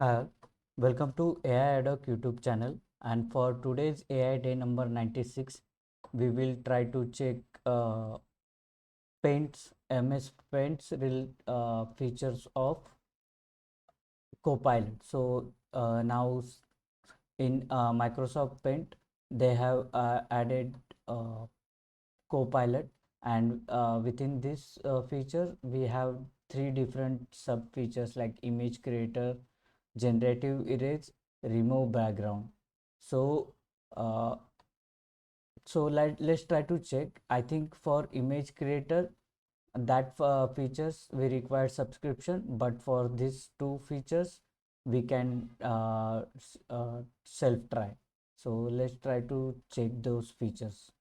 Uh, Welcome to AI Adoc YouTube channel, and for today's AI day number 96 we will try to check Paint's MS Paint's real features of Copilot. So in Microsoft Paint they have added uh, Copilot, and within this feature we have three different sub features like image creator, generative erase, remove background. So uh, let's try to check. I think for image creator that features we require subscription, but for these two features we can self try. So let's try to check those features.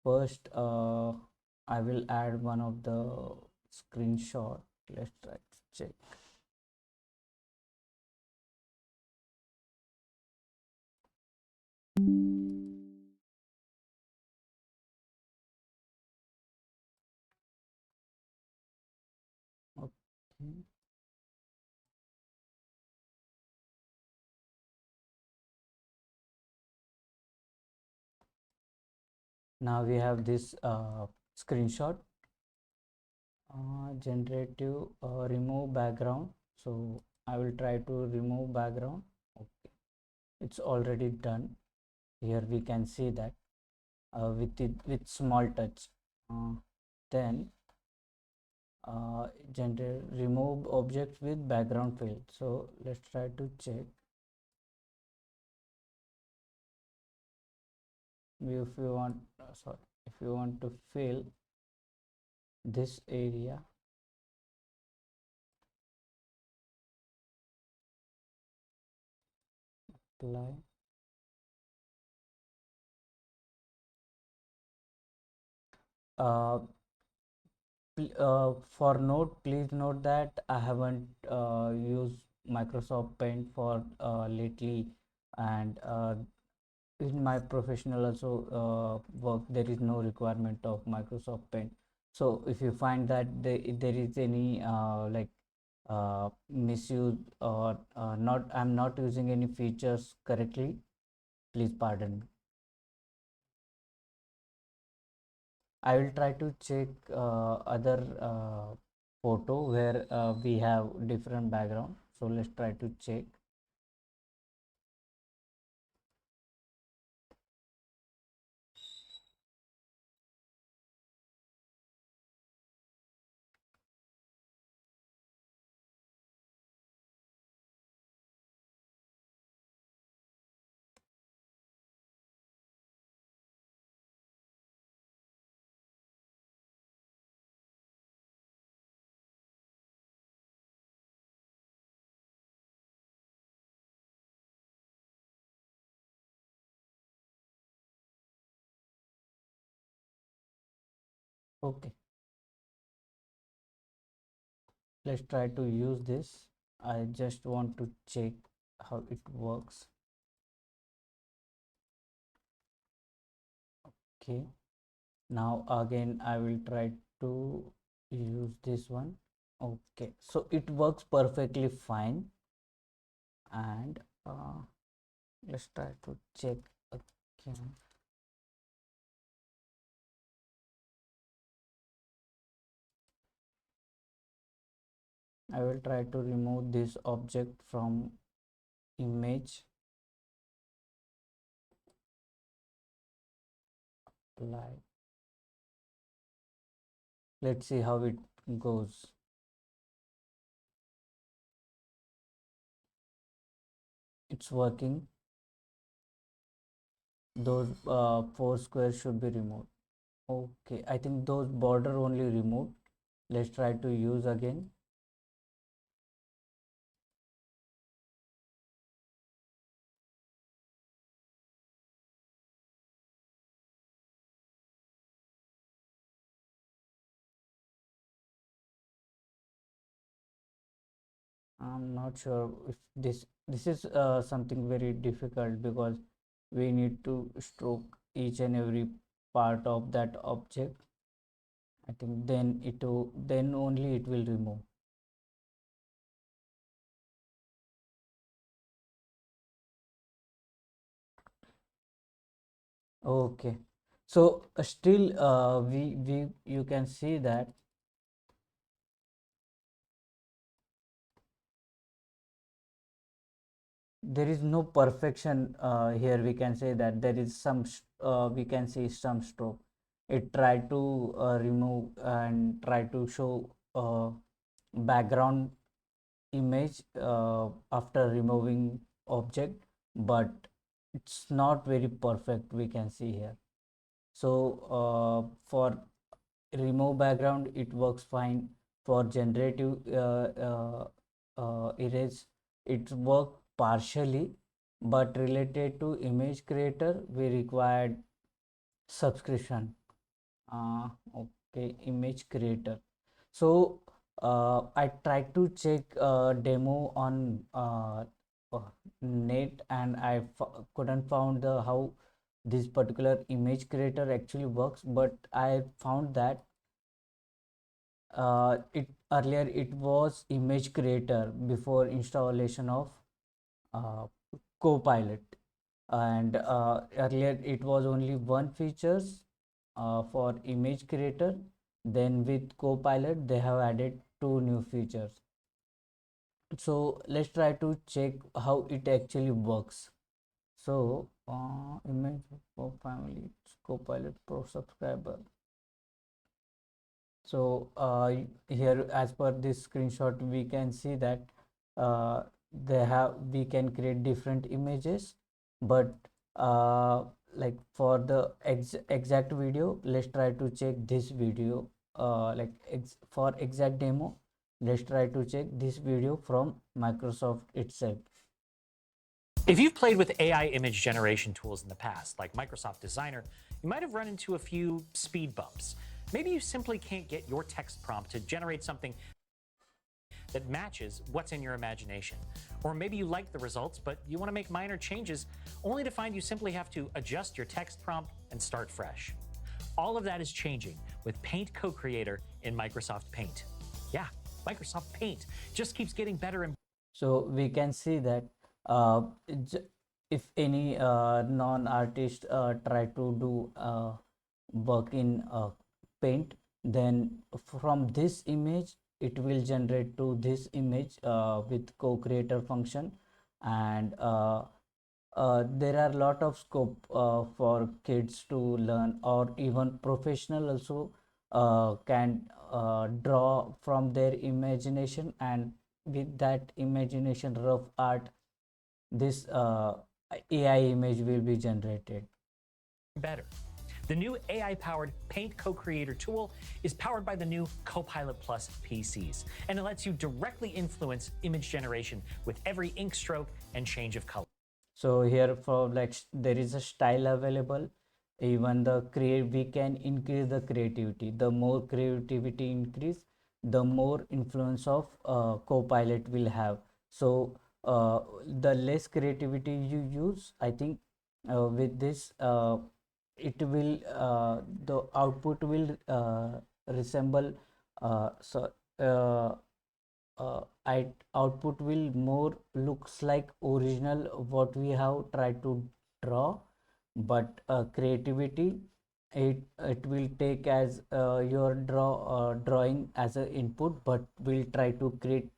First, I will add one of the screenshot. Let's try to check. Okay. Now we have this screenshot. Generative remove background. So I will try to remove background. Okay, it's already done. Here we can see that with small touch. Then generate remove objects with background field. So let's try to check. If you want sorry, if you want to fill this area, apply. uh, for note, please note that I haven't used Microsoft Paint for lately, and in my professional also work there is no requirement of Microsoft Paint. So if you find that there is any misuse or not, I'm not using any features correctly, please pardon me. I will try to check other photo where we have different background. So let's try to check. Okay, let's try to use this. I just want to check how it works. Okay, now again I will try to use this one. Okay, so it works perfectly fine, and let's try to check again. I will try to remove this object from image. Apply. Let's see how it goes. It's working. Those four squares should be removed. Okay, I think those border only removed. Let's try to use again. I'm not sure if this is something very difficult, because we need to stroke each and every part of that object. I think then only it will remove. Okay. So still we you can see that there is no perfection here. We can say that there is some we can see some stroke. It try to remove and try to show background image after removing object, but it's not very perfect, we can see here. So for remove background it works fine. For generative erase it work partially, but related to image creator we required subscription. Okay, image creator. So I tried to check demo on net, and I couldn't found the how this particular image creator actually works, but I found that it earlier it was image creator before installation of uh, Copilot, and earlier it was only one features for image creator. Then with Copilot they have added two new features. So let's try to check how it actually works. So image for family Copilot Pro subscriber. So here as per this screenshot we can see that uh, we can create different images, but uh, like for the exact video let's try to check this video, for exact demo let's try to check this video from Microsoft itself. If you've played with AI image generation tools in the past, like Microsoft Designer, you might have run into a few speed bumps. Maybe you simply can't get your text prompt to generate something that matches what's in your imagination. Or maybe you like the results, but you want to make minor changes, only to find you simply have to adjust your text prompt and start fresh. All of that is changing with Paint Co-Creator in Microsoft Paint. Yeah, Microsoft Paint just keeps getting better and So we can see that uh, if any non-artist try to do work in paint, then from this image it will generate to this image with co-creator function. And there are a lot of scope for kids to learn, or even professional also can draw from their imagination, and with that imagination rough art this AI image will be generated. better. The new AI-powered Paint Co-Creator tool is powered by the new Copilot Plus PCs, and it lets you directly influence image generation with every ink stroke and change of color. So here for like there is a style available. Even the create we can increase the creativity. The more creativity increase, the more influence of Copilot will have. So the less creativity you use, I think with this it will the output will resemble so output will more looks like original what we have tried to draw, but creativity it will take as your drawing as an input, but we'll try to create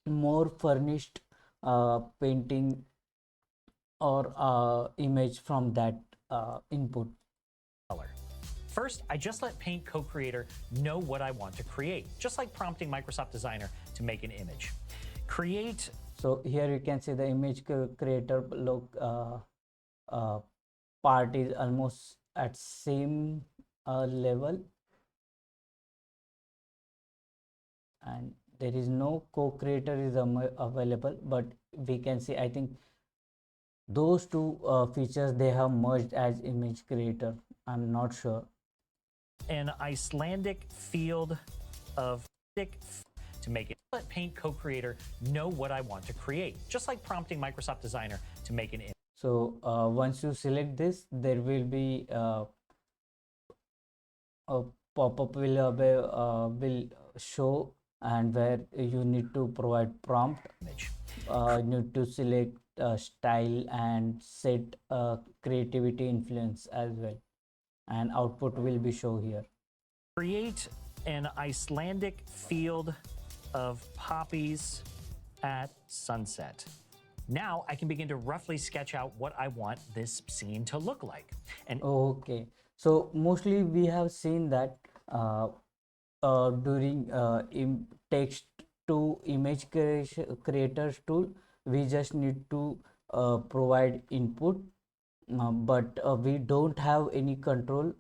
more furnished painting or image from that input. First, I just let Paint Co-Creator know what I want to create, just like prompting Microsoft Designer to make an image. Create. So here you can see the image creator look uh, part is almost at same level, and there is no co-creator is available, but we can see I think those two features they have merged as image creator. I'm not sure. An Icelandic field of to make it. Let Paint Co-Creator know what I want to create, just like prompting Microsoft Designer to make an image. So once you select this, there will be a pop-up will show, and where you need to provide prompt. You need to select style and set creativity influence as well, and output will be shown here. Create an Icelandic field of poppies at sunset. Now I can begin to roughly sketch out what I want this scene to look like. And Okay, so mostly we have seen that during text to image creators tool, we just need to provide input, but we don't have any control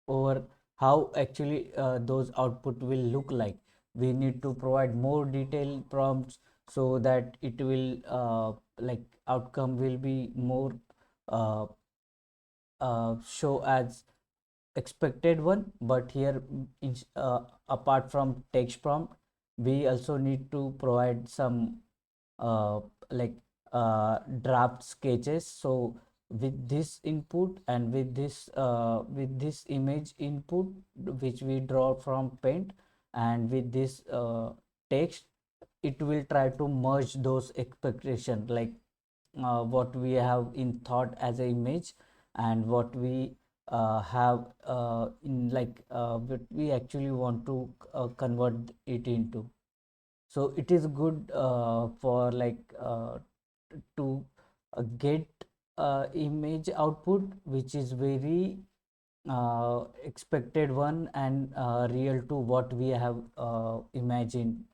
over how actually those output will look like. We need to provide more detailed prompts so that it will like outcome will be more uh, show as expected one. But here apart from text prompt, we also need to provide some uh, like draft sketches. So with this input and with this image input which we draw from paint, and with this text, it will try to merge those expectations, like what we have in thought as an image, and what we have in like what we actually want to convert it into. So it is good for like to get image output which is very expected one, and real to what we have imagined.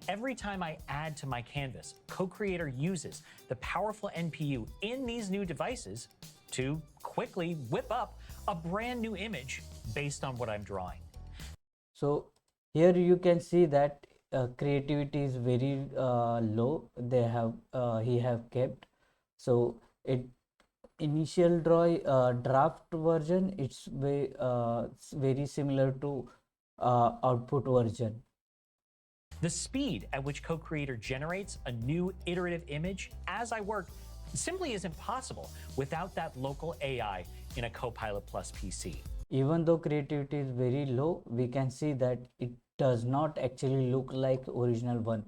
every time I add to my canvas, Co-Creator uses the powerful NPU in these new devices to quickly whip up a brand new image based on what I'm drawing. So here you can see that creativity is very low. They have he have kept. So it initial draft version, it's very similar to output version. The speed at which Co-Creator generates a new iterative image as I work simply isn't possible without that local AI in a Copilot Plus PC. Even though creativity is very low, we can see that it does not actually look like original one.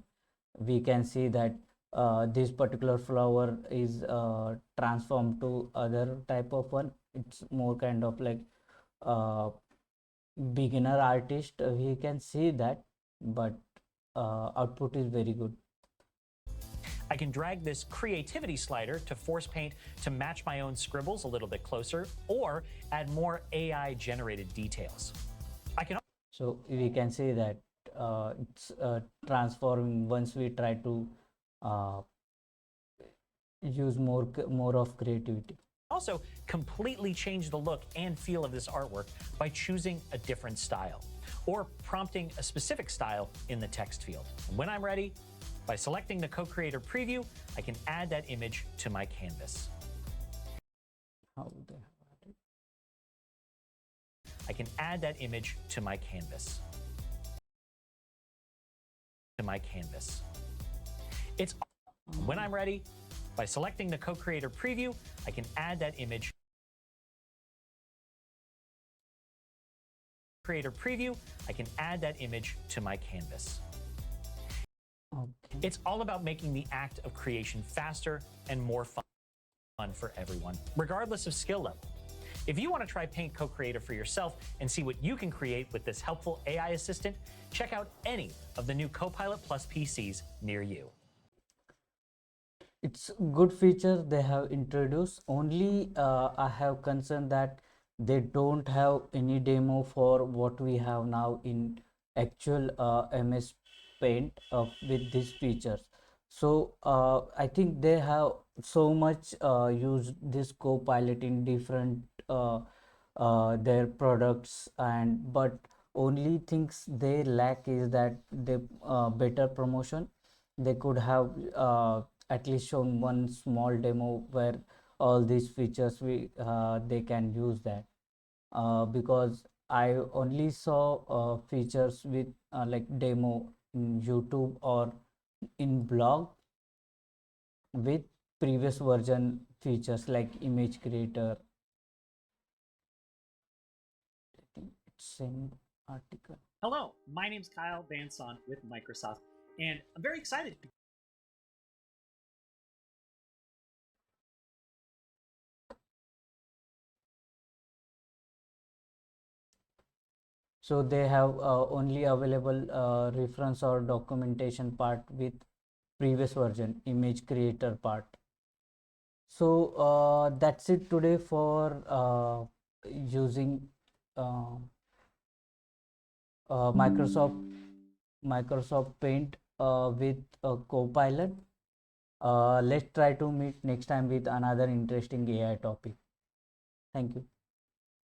We can see that this particular flower is transformed to other type of one. It's more kind of like uh, beginner artist, we can see that, but output is very good. I can drag this creativity slider to force paint to match my own scribbles a little bit closer, or add more AI generated details. I can So we can see that it's transforming once we try to uh, use more of creativity. also completely change the look and feel of this artwork by choosing a different style or prompting a specific style in the text field. And when I'm ready, by selecting the Co-Creator preview, I can add that image to my canvas. How they have added. I can add that image to my canvas. It's when I'm ready, by selecting the Co-Creator preview, I can add that image. Creator preview, I can add that image to my canvas. Okay. It's all about making the act of creation faster and more fun for everyone, regardless of skill level. If you want to try Paint Co-Creator for yourself and see what you can create with this helpful AI assistant, check out any of the new Copilot Plus PCs near you. It's good feature they have introduced. Only I have concern that they don't have any demo for what we have now in actual MS Paint with these features. So I think they have so much used this Copilot in different their products, and but only things they lack is that they better promotion. They could have at least shown one small demo where all these features they can use that, because I only saw features with like demo in YouTube or in blog with previous version features like image creator. I think it's an article. Hello, my name's Kyle Vanson with Microsoft, and I'm very excited So they have only available reference or documentation part with previous version image creator part. So that's it today for using uh, Microsoft Paint with Copilot. Let's try to meet next time with another interesting AI topic. Thank you.